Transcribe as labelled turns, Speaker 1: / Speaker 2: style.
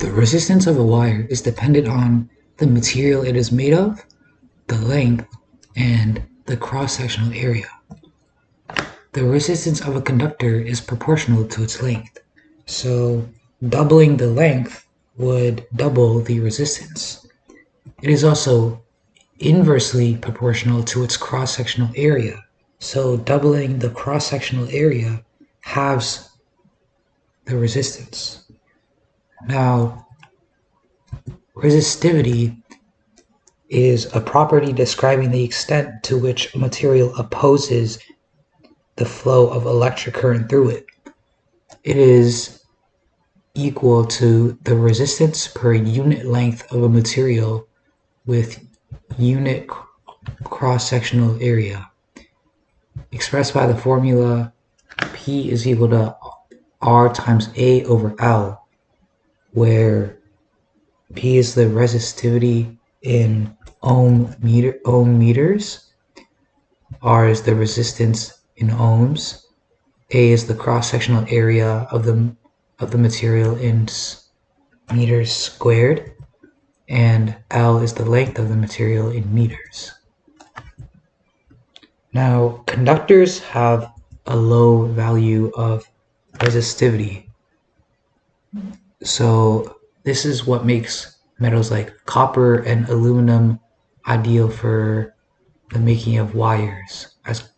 Speaker 1: The resistance of a wire is dependent on the material it is made of, the length, and the cross-sectional area. The resistance of a conductor is proportional to its length, so doubling the length would double the resistance. It is also inversely proportional to its cross-sectional area, so doubling the cross-sectional area halves the resistance. Now, resistivity is a property describing the extent to which a material opposes the flow of electric current through it. It is equal to the resistance per unit length of a material with unit cross-sectional area, expressed by the formula P is equal to R times A over L, where P is the resistivity in ohm meters, R is the resistance in ohms, A is the cross-sectional area of the material in meters squared, and L is the length of the material in meters. Now, conductors have a low value of resistivity, so this is what makes metals like copper and aluminum ideal for the making of wires, as